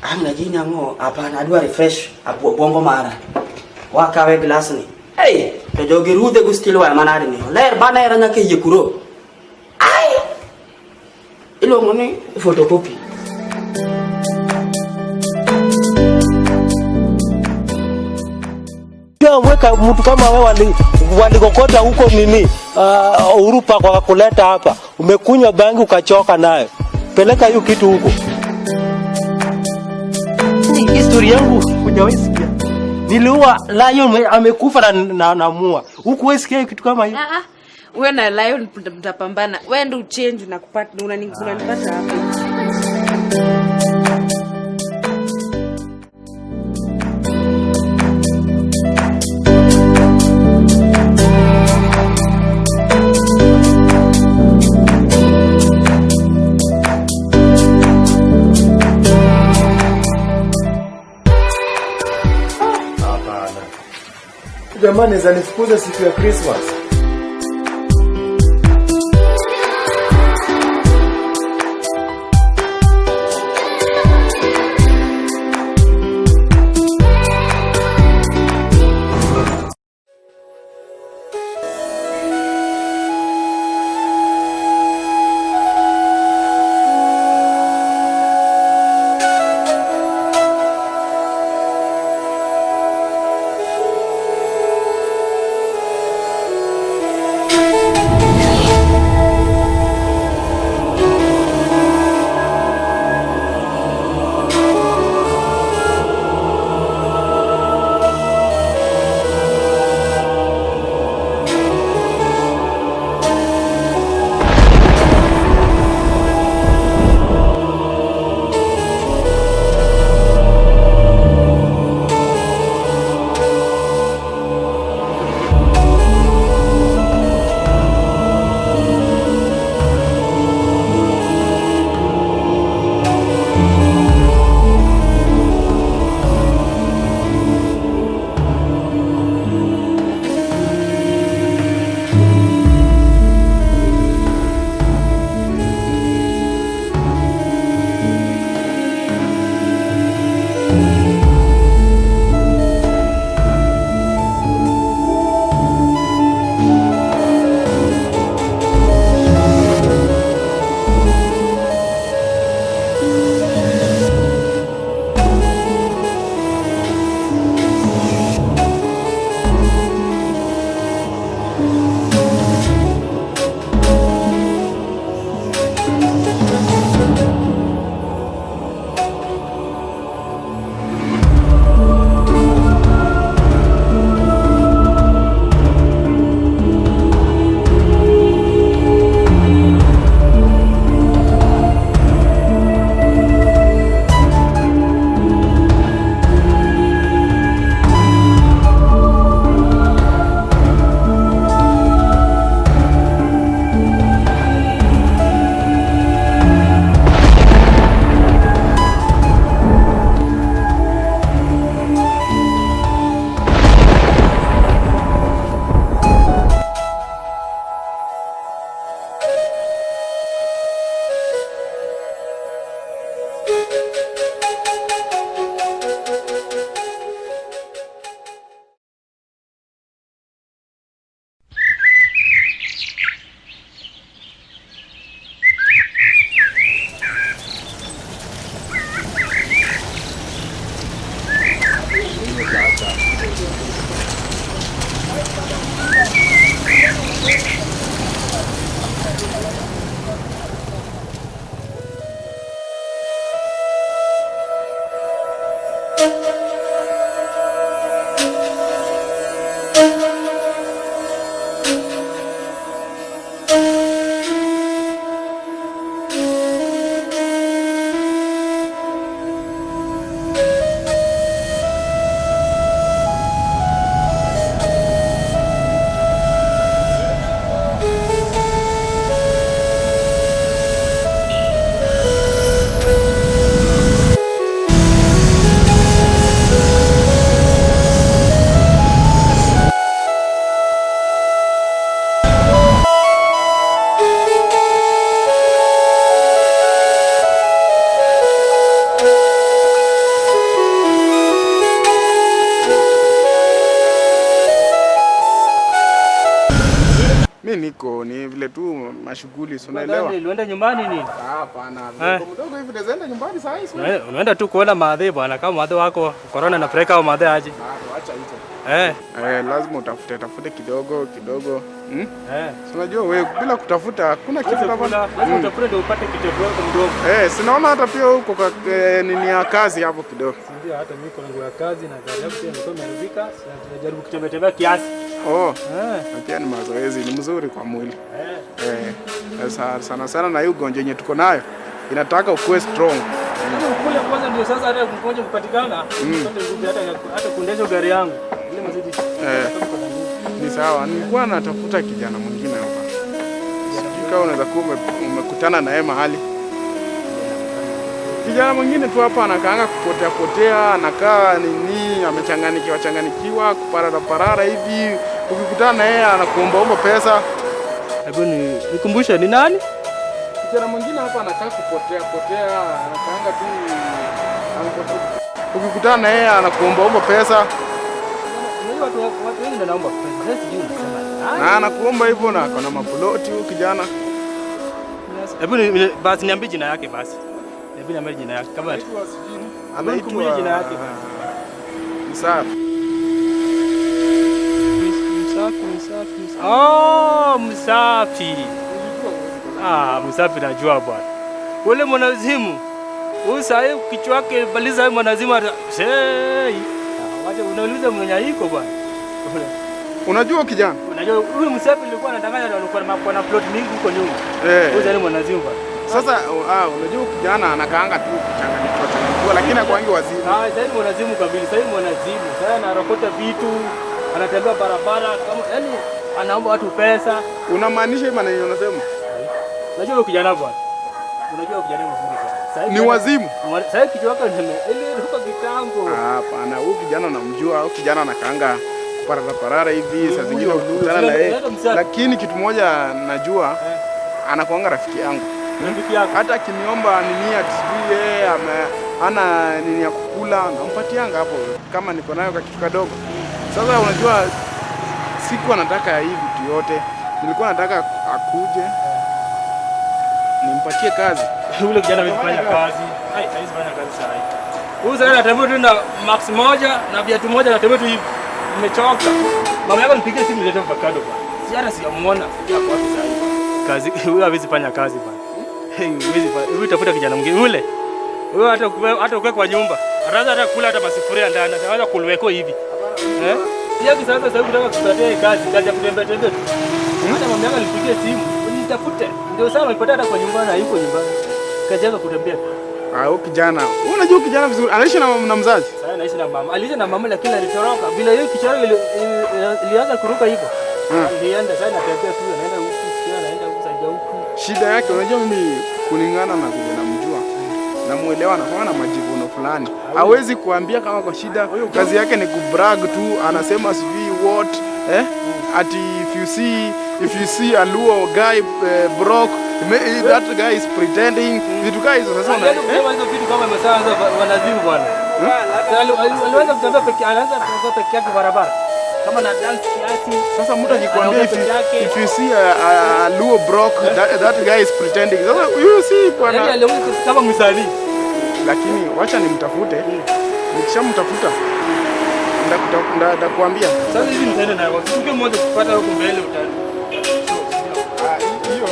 Ang lagi niya ngo, apa na dua refresh, apo bongo mara. Wakawe glass ni. Hey, to jogi rude gustilo wa manari ni. Lair bana era na ke yekuro. Ai. Ilo ngone photocopy. Weka mtu kama wewe walikokota huko nini Urupa kwa kuleta hapa. Umekunywa bangi ukachoka nayo. Peleka hiyo kitu huko. Ni historia yangu hujawahi sikia. Niliua lion amekufa na mua. Huko wewe sikia kitu kama hiyo? Wewe na lion mtapambana. Wewe ndio change na kupata unanipata hapa. Jamani, zanifukuza siku ya Christmas. niko ni vile tu mashughuli, si unaelewa? Unaenda nyumbani nini? Hapana, mdogo hivi naenda nyumbani saa hii. Unaenda tu kuona madhe bwana, kama madhe wako corona na preka au madhe aje. Acha hicho. Lazima utafute kidogo. Si unajua wewe bila kutafuta hakuna kitu lazima utafute ndio upate kitu kidogo. Sinaona hata pia huko kwa nini ya kazi hapo kidogo. Ndio hata mimi kuna nguo ya kazi na gari yangu pia nilikuwa nimeharibika, najaribu kutembea kiasi. Na pia ni mazoezi ni mzuri kwa mwili. Sana na hiyo ugonjwa yenye tuko nayo inataka ukuwe strong. Kule kwanza ndio sasa hata mgonjwa kupatikana, hata kuendesha gari yangu. Ile mazidi. Ni sawa, nilikuwa natafuta kijana mwingine hapa. Sijui kama unaweza kuwa umekutana na yeye mahali. Kijana mwingine tu hapa anakaanga kupotea, anakaa nini, amechanganyikiwa, kuparara hivi. Ukikutana na yeye anakuomba pesa. Hebu nikumbushe ni nani? Kijana mwingine hapa anakaa kupotea, anakaanga tu anapotea. Ukikutana na yeye anakuomba pesa. Watu wengi wanaomba pesa. Sasa sijui unasema. Na anakuomba hivyo na kuna maploti huyu kijana. Hebu basi niambie jina yake basi. Hebu niambie jina yake kama anaitwa jina yake basi. Msafi. Msafi. Msafi najua bwana. Ule mwanazimu. Huyu sasa kichwa yake baliza mwanazimu hata. Wacha unauliza mnyanyiko bwana. Unajua kijana? Unajua huyu Msafi alikuwa anadanganya na alikuwa na plot mingi huko nyuma. Huyu zani mwanazimu bwana. Sasa unajua kijana anakaanga tu kuchanganyikiwa lakini akwangi wazimu. Sasa ni mwanazimu kabisa, sasa ni mwanazimu. Sasa anarokota vitu, anatembea barabara kama yani anaomba watu pesa. Unamaanisha hivi maneno unasema? Unajua huyu kijana bwana. Unajua huyu kijana mzuri bwana. Ni wazimu. Sasa kichwa chake ile ruka kitambo. Hapana, huyu kijana namjua, huyu kijana anakaanga parara hivi, saa zingine ukutana na yeye. Lakini kitu moja najua anakuanga rafiki yangu. Hata akiniomba nini atisijui yeye ana nini ya kukula nampatianga hapo kama niko nayo kwa kitu kadogo. Sasa unajua siku anataka hii vitu yote. Nilikuwa nataka akuje nimpatie kazi. Ule kijana amefanya kazi. Haiwezi fanya kazi sasa hivi. Huyu sasa anatembea tu na max moja na viatu moja anatembea tu hivi. Nimechoka. Mama yako nipigie simu nilete avocado bwana. Si hata sijamuona. Sija kwa wapi sasa hivi. Kazi huyu hawezi fanya kazi bwana. Huyu tafuta kijana mwingine ule. Huyu hata ukwe kwa nyumba. Hata kula hata masifuria ndani. Anaweza kulweko hivi. Sasa sasa kutaka kupatia kazi ya kutembea tu. Hata mama yako nipigie simu. Nitafute. Ndio sawa nipata hata kwa nyumbani na yuko nyumbani. Kazi yake kutembea. Huyu kijana. Unajua kijana vizuri. Anaishi na mzazi. Sasa anaishi na mama. Aliishi na mama lakini alitoroka. Bila hiyo kichoro ilianza kuruka hivyo. Ilienda sasa natembea tu anaenda huku, anaenda huku sasa huku. Shida yake unajua mimi kulingana na vile namjua. Namuelewa na majivuno fulani. Hawezi kuambia kama kwa shida. Kazi yake ni kubrag tu, anasema sijui what ati if you see a Luo guy broke, that guy is pretending. Vitu kama hizo sasa hizo vitu kama msaanza wanazimu bwana. Aliweza kutembea peke yake barabara. Kama na dance kiasi. Sasa mtu akikwambia if you see a Luo broke, that guy is pretending. Sasa you see bwana. Yaani aliweza kama msanii. Lakini wacha nimtafute. Nikishamtafuta ndakuambia. Sasa hivi nitaenda na watu. Tuke mmoja kupata huko mbele utani. Hiyo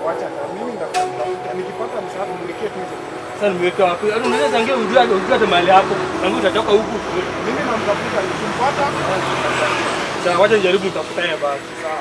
wacha mimi ndakuambia. Nikipata msaada niwekee tu. Sasa nimeweka wapi? Yaani unaweza zangia ujue hata mahali hapo. Tangu utatoka huku. Mimi namtafuta nikimpata. Sasa wacha nijaribu kutafuta yeye basi. Sawa.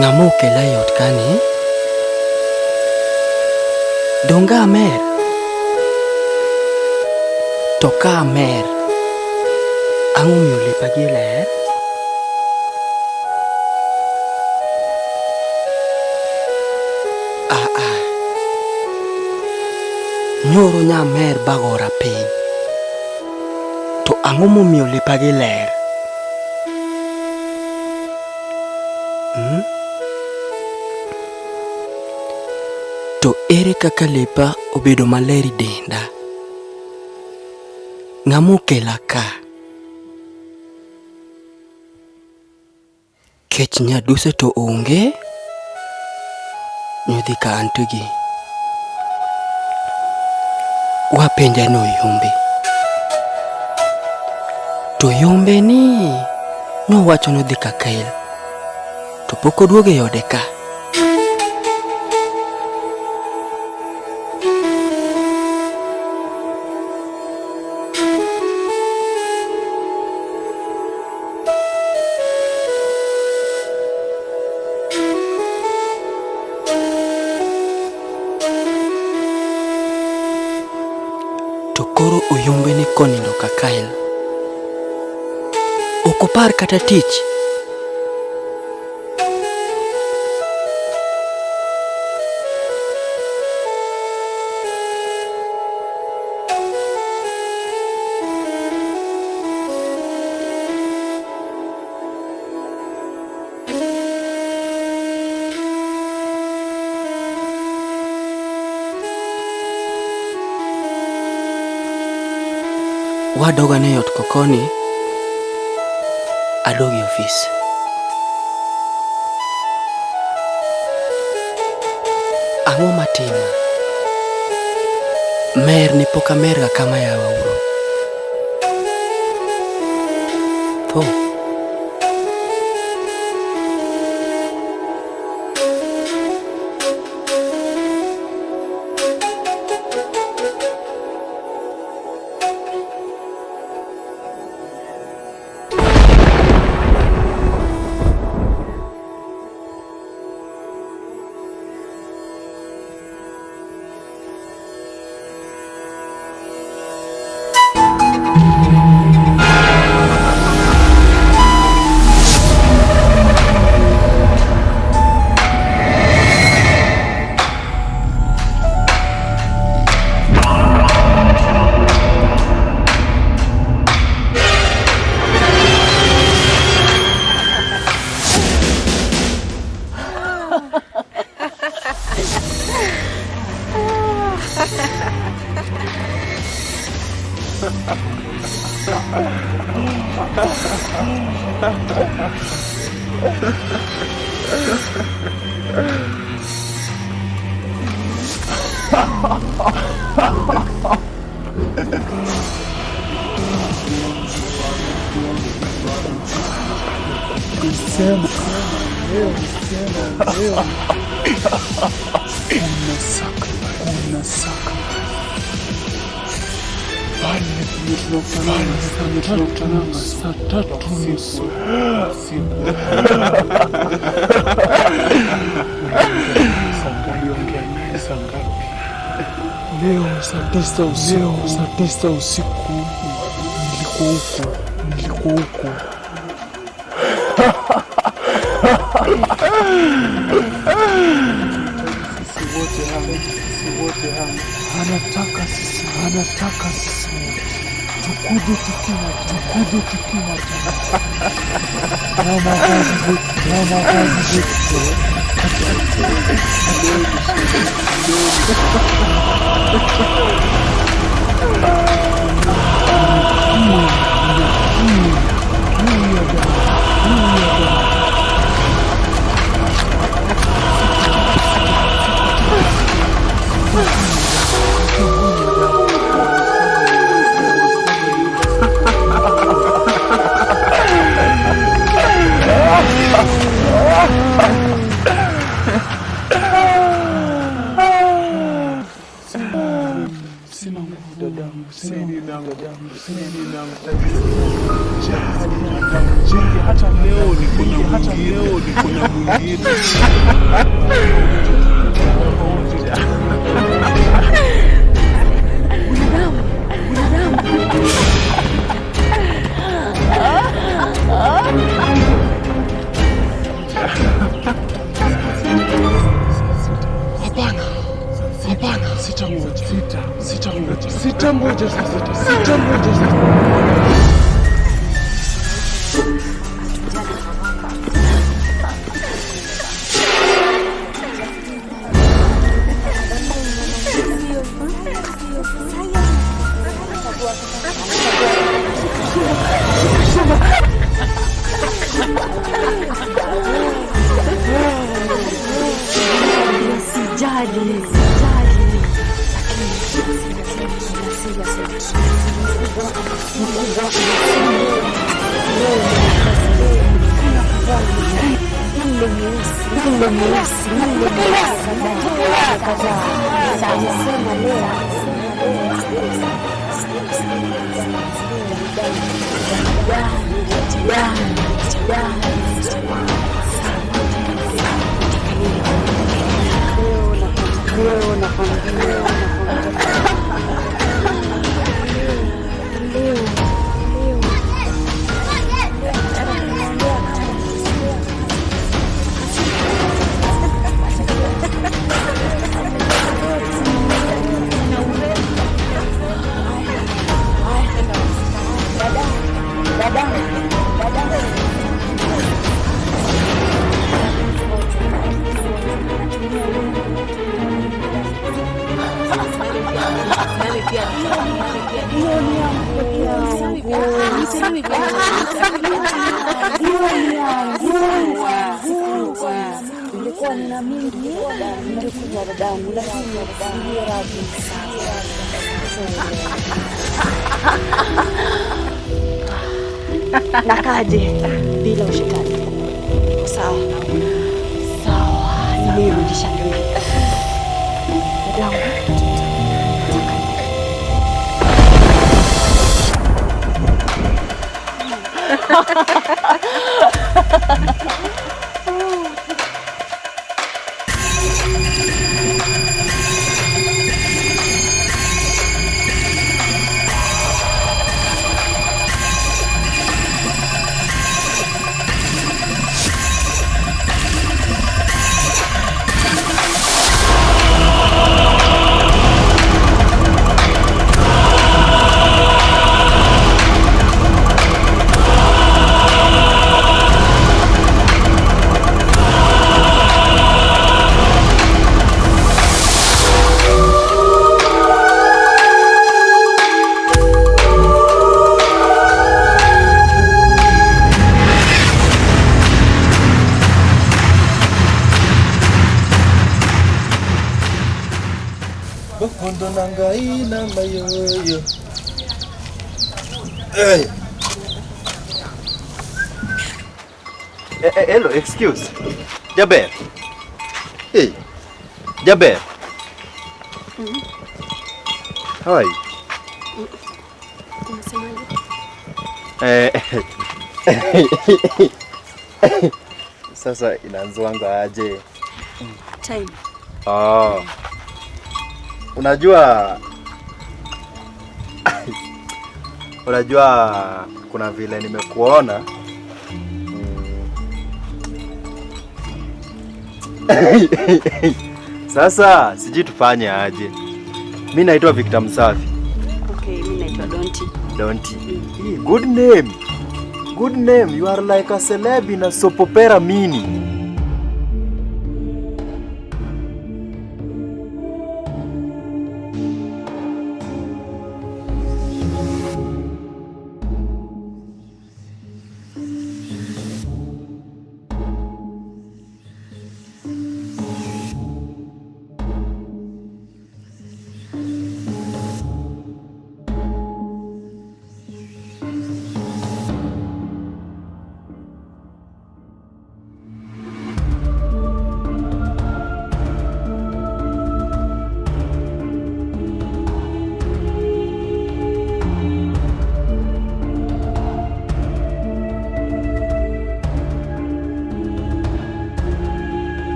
Ngamo kela yot kani? Donga mer. Toka mer. Ango miuli pagiler. Nyoro nya mer bagora piny. To ango momiyo lepa gi ler? To ere kaka lepa obedo maler i denda? Ng'amo kela ka? Kech nyaduse to onge? Nyodhi ka antogi. Wapenja no yombe. To yombe ni nowacho nodhi ka kail. To pok oduoge yode ka. To koro oyombe ni konindo ka kail. Okopar kata tich. Wadoga ne yot kokoni. Adogi ofis. Ang'o matima? Mer ni poka merga kama yawa uro. Tho. Leo saa tisa usiku nilikuwa huko. Sisi wote hapa. Anataka sisi tukuje tukima na mavazi zetu. Sina hata leo niko na mwingine. Hapana, sitangoja sasa. Nakaje bila ushetani. Sawa. Nimerudisha nyuma. Bokondo nangai na mayoyo. Hey. Hello, excuse. Jaber. Hey. Jaber. How are you? Sasa inaanzwanga aje? Time. Oh. Unajua kuna vile nimekuona. Sasa sijui tufanye aje. Mimi naitwa Victor Msafi. Okay, mimi naitwa Donti. Donti. Good name. Good name. You are like a celeb in a soap opera mini.